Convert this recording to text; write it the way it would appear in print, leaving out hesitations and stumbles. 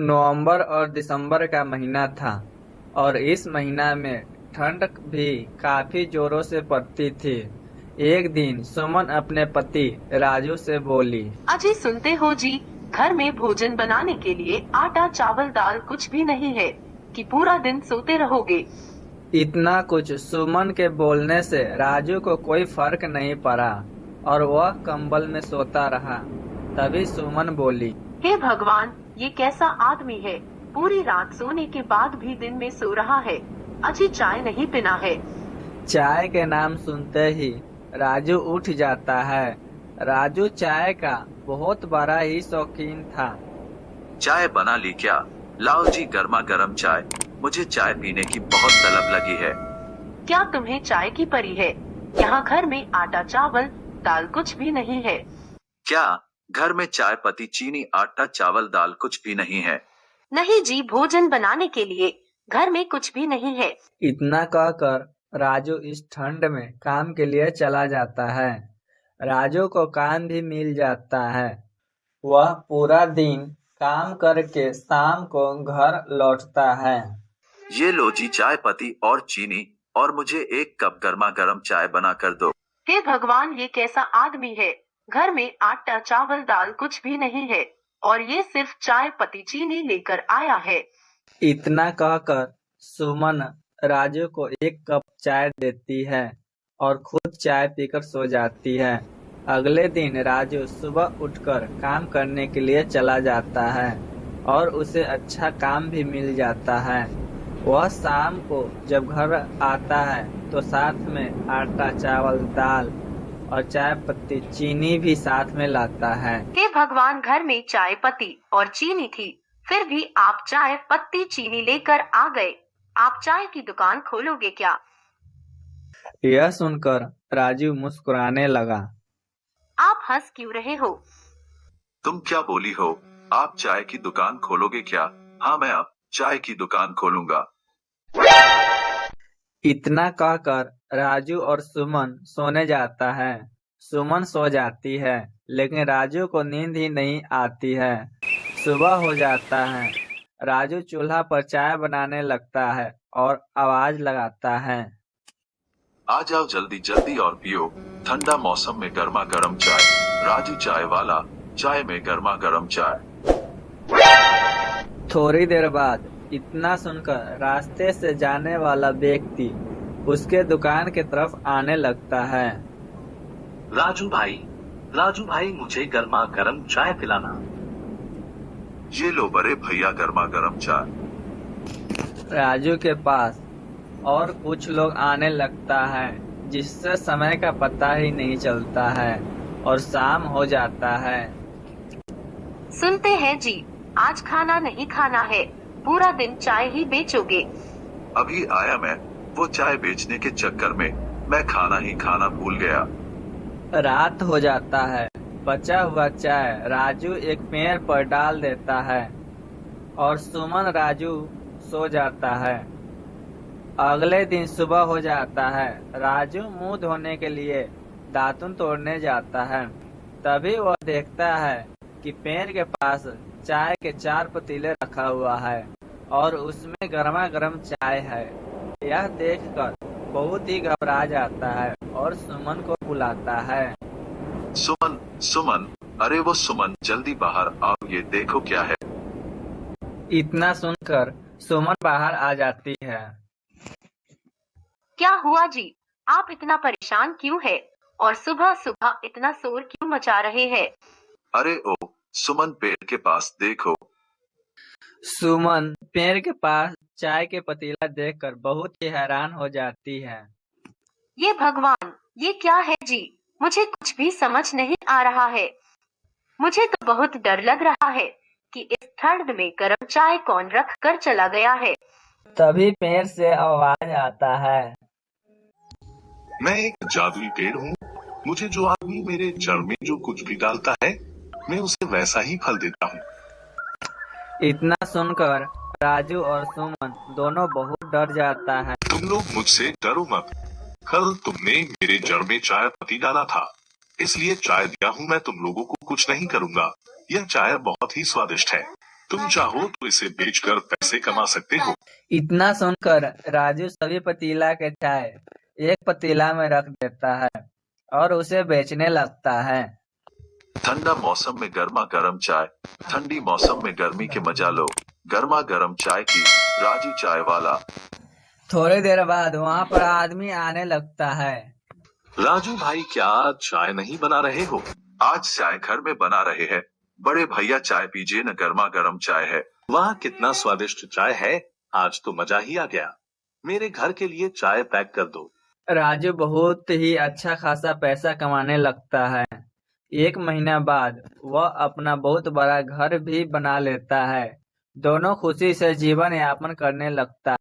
नवंबर और दिसंबर का महीना था और इस महीना में ठंड भी काफी जोरों से पड़ती थी। एक दिन सुमन अपने पति राजू से बोली। अजी सुनते हो जी, घर में भोजन बनाने के लिए आटा चावल दाल कुछ भी नहीं है कि पूरा दिन सोते रहोगे। इतना कुछ सुमन के बोलने से राजू को कोई फर्क नहीं पड़ा और वह कंबल में सोता रहा। तभी सुमन बोली, हे भगवान, ये कैसा आदमी है, पूरी रात सोने के बाद भी दिन में सो रहा है। अजी चाय नहीं पीना है। चाय के नाम सुनते ही राजू उठ जाता है। राजू चाय का बहुत बड़ा ही शौकीन था। चाय बना ली क्या? लाओ जी गर्मा गर्म चाय, मुझे चाय पीने की बहुत तलब लगी है। क्या तुम्हें चाय की परी है? यहाँ घर में आटा चावल दाल कुछ भी नहीं है। क्या घर में चाय पत्ती चीनी आटा चावल दाल कुछ भी नहीं है? नहीं जी, भोजन बनाने के लिए घर में कुछ भी नहीं है। इतना कहकर राजू इस ठंड में काम के लिए चला जाता है। राजू को काम भी मिल जाता है। वह पूरा दिन काम करके शाम को घर लौटता है। ये लो जी चाय पत्ती और चीनी, और मुझे एक कप गर्मा गर्म चाय बना कर दो। हे भगवान, ये कैसा आदमी है, घर में आटा चावल दाल कुछ भी नहीं है और ये सिर्फ चाय पत्ती चीनी लेकर आया है। इतना कहकर सुमन राजू को एक कप चाय देती है और खुद चाय पीकर सो जाती है। अगले दिन राजू सुबह उठकर काम करने के लिए चला जाता है और उसे अच्छा काम भी मिल जाता है। वह शाम को जब घर आता है तो साथ में आटा चावल दाल और चाय पत्ती चीनी भी साथ में लाता है। हे भगवान, घर में चाय पत्ती और चीनी थी, फिर भी आप चाय पत्ती चीनी लेकर आ गए। आप चाय की दुकान खोलोगे क्या? यह सुनकर राजू मुस्कुराने लगा। आप हंस क्यों रहे हो? तुम क्या बोली हो? आप चाय की दुकान खोलोगे क्या? हाँ, मैं अब चाय की दुकान खोलूंगा। इतना कहकर राजू और सुमन सोने जाता है। सुमन सो जाती है लेकिन राजू को नींद ही नहीं आती है। सुबह हो जाता है। राजू चूल्हा पर चाय बनाने लगता है और आवाज लगाता है, आ जाओ जल्दी जल्दी और पियो, ठंडा मौसम में गर्मा गर्म चाय। राजू चाय वाला, चाय में गर्मा गर्म चाय। थोड़ी देर बाद इतना सुनकर रास्ते से जाने वाला व्यक्ति उसके दुकान की तरफ आने लगता है। राजू भाई मुझे गर्मा गर्म चाय पिलाना। ये लो बड़े भैया गर्मा गर्म चाय। राजू के पास और कुछ लोग आने लगता है जिससे समय का पता ही नहीं चलता है और शाम हो जाता है। सुनते हैं जी, आज खाना नहीं खाना है, पूरा दिन चाय ही बेचोगे। अभी आया मैं, वो चाय बेचने के चक्कर में मैं खाना ही खाना भूल गया। रात हो जाता है। बचा हुआ चाय राजू एक पेड़ पर डाल देता है और सुमन राजू सो जाता है। अगले दिन सुबह हो जाता है। राजू मुंह धोने के लिए दातुन तोड़ने जाता है। तभी वह देखता है कि पेड़ के पास चाय के 4 पतीले रखा हुआ है और उसमें गर्मा गर्म चाय है। यह देखकर बहुत ही घबरा जाता है और सुमन को बुलाता है। सुमन, अरे वो सुमन, जल्दी बाहर आओ, ये देखो क्या है। इतना सुनकर सुमन बाहर आ जाती है। क्या हुआ जी, आप इतना परेशान क्यों है और सुबह सुबह इतना शोर क्यों मचा रहे हैं? अरे ओ सुमन, पेड़ के पास देखो। सुमन पेड़ के पास चाय के पतीला देखकर बहुत ही हैरान हो जाती है। ये भगवान, ये क्या है जी, मुझे कुछ भी समझ नहीं आ रहा है। मुझे तो बहुत डर लग रहा है कि इस ठंड में गर्म चाय कौन रख कर चला गया है। तभी पेड़ से आवाज आता है, मैं एक जादुई पेड़ हूँ। मुझे जो आदमी मेरे जड़ में जो कुछ भी डालता है, मैं उसे वैसा ही फल देता हूँ। इतना सुनकर राजू और सुमन दोनों बहुत डर जाता है। तुम लोग मुझसे डरो मत। कल तुमने मेरे जड़ में चाय पत्ती डाला था, इसलिए चाय दिया हूँ। मैं तुम लोगों को कुछ नहीं करूँगा। यह चाय बहुत ही स्वादिष्ट है। तुम चाहो तो इसे बेचकर पैसे कमा सकते हो। इतना सुनकर राजू सभी पतीला के चाय एक पतीला में रख देता है और उसे बेचने लगता है। ठंडा मौसम में गर्मा गर्म चाय, ठंडी मौसम में गर्मी के मजा लो, गर्मा गर्म चाय की राजू चाय वाला। थोड़ी देर बाद वहाँ पर आदमी आने लगता है। राजू भाई, क्या आज चाय नहीं बना रहे हो? आज चाय घर में बना रहे हैं। बड़े भैया चाय पीजिए न, गर्मा गर्म चाय है। वाह, कितना स्वादिष्ट चाय है। आज तो मजा ही आ गया। मेरे घर के लिए चाय पैक कर दो। राजू बहुत ही अच्छा खासा पैसा कमाने लगता है। 1 महीना बाद वह अपना बहुत बड़ा घर भी बना लेता है। दोनों खुशी से जीवन यापन करने लगता है।